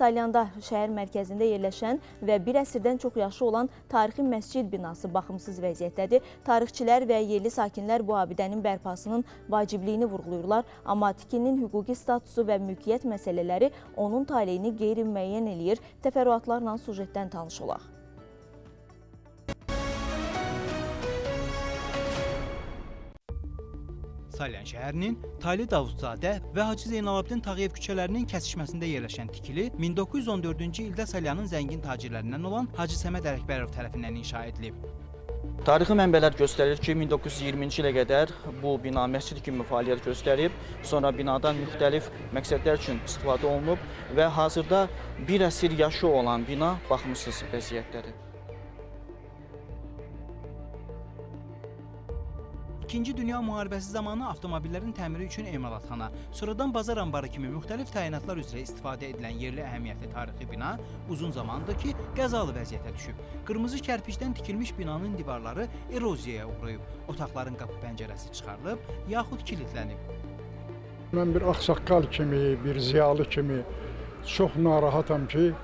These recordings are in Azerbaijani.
Salyanda şəhər mərkəzində yerləşən və bir əsrdən çox yaşı olan tarixi məscid binası baxımsız vəziyyətdədir. Tarixçilər və yerli sakinlər bu abidənin bərpasının vacibliyini vurğulayırlar, amma tikinin hüquqi statusu və mülkiyyət məsələləri onun taleyini qeyri-müəyyən eləyir. Təfərrüatlarla sujetdən tanış olaq. Salyan şəhərinin Tali Davudzadə və Hacı Zeynalabdin Tağıyev küçələrinin kəsişməsində yerləşən tikili 1914-cü ildə Salyanın zəngin tacirlərindən olan Hacı Səməd Ələkbərov tərəfindən inşa edilib. Tarixi mənbələr göstərir ki, 1920-ci ilə qədər bu bina məscid kimi fəaliyyət göstərib, sonra binadan müxtəlif məqsədlər üçün istifadə olunub və hazırda bir əsr yaşı olan bina baxımsız vəziyyətdədir. İkinci Dünya Müharibəsi zamanı avtomobillərin təmiri üçün emalatxana, sonradan bazar anbarı kimi müxtəlif təyinatlar üzrə istifadə edilən yerli əhəmiyyətli tarixi bina uzun zamandır ki, qəzalı vəziyyətə düşüb. Qırmızı kərpicdən tikilmiş binanın divarları eroziyaya uğrayıb, otaqların qapı pəncərəsi çıxarılıb, yaxud kilitlənib. Mən bir ağsaqqal kimi, bir ziyalı kimi çox narahatam ki,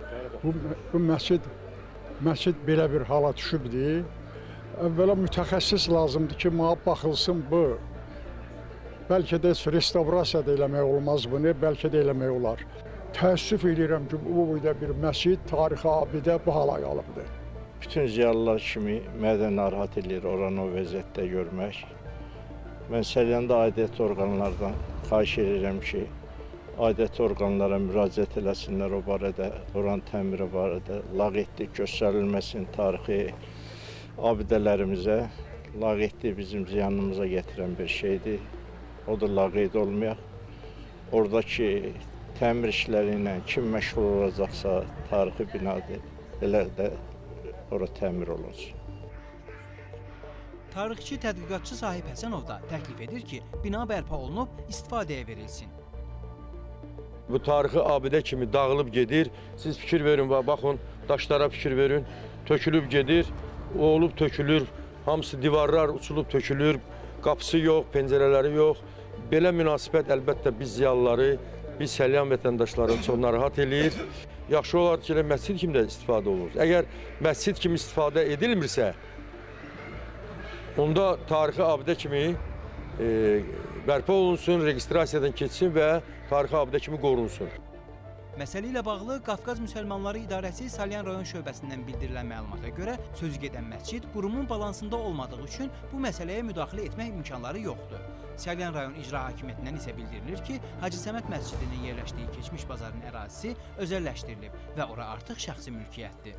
bu məscid belə bir hala düşübdir. Əvvəla mütəxəssis lazımdır ki, baxılsın bu. Bəlkə də restavrasiya da eləmək olmaz bunu, bəlkə də eləmək olar. Təəssüf edirəm ki, bu boyda bir məscid, tarixi abidə bu hala qalıbdır. Bütün ziyalılar kimi mənə də narahat edir oranı o vəziyyətdə görmək. Mən Salyanda aidiyyət orqanlardan xahiş edirəm ki, aidiyyət orqanlara müraciət eləsinlər o barədə, oranın təmiri barədə, laqeydlik göstərilməsin tarixi abidələrimizə. Laqeydlik bizim ziyanımıza gətirən bir şeydir. O da laqeyd olmayaq. Oradakı təmir işləri ilə kim məşğul olacaqsa tarixi binadır, elə də ora təmir olunsun. Tarixçi, tədqiqatçı Sahib Həsənov da təklif edir ki, bina bərpa olunub istifadəyə verilsin. Bu tarixi abidə kimi dağılıb gedir. Siz fikir verin və baxın, daşlara fikir verin. Tökülüb gedir, o olub tökülür. Hamısı divarlar uçulub tökülür. Qapısı yox, pəncərələri yox. Belə münasibət əlbəttə biz ziyalıları, biz Salyan vətəndaşlarını çox narahat eləyir. Yaxşı olar ki, məscid kimi də istifadə olunur. Əgər məscid kimi istifadə edilmirsə, onda tarixi abidə kimi bərpa olunsun, registrasiyadan keçsin və tarixi abidə kimi qorunsun. Məsələ ilə bağlı Qafqaz Müsəlmanları İdarəsi Salyan rayon şöbəsindən bildirilən məlumata görə sözügedən məscid qurumun balansında olmadığı üçün bu məsələyə müdaxilə etmək imkanları yoxdur. Salyan rayon icra hakimiyyətindən isə bildirilir ki, Hacı Səməd məscidinin yerləşdiyi keçmiş bazarın ərazisi özəlləşdirilib və ora artıq şəxsi mülkiyyətdir.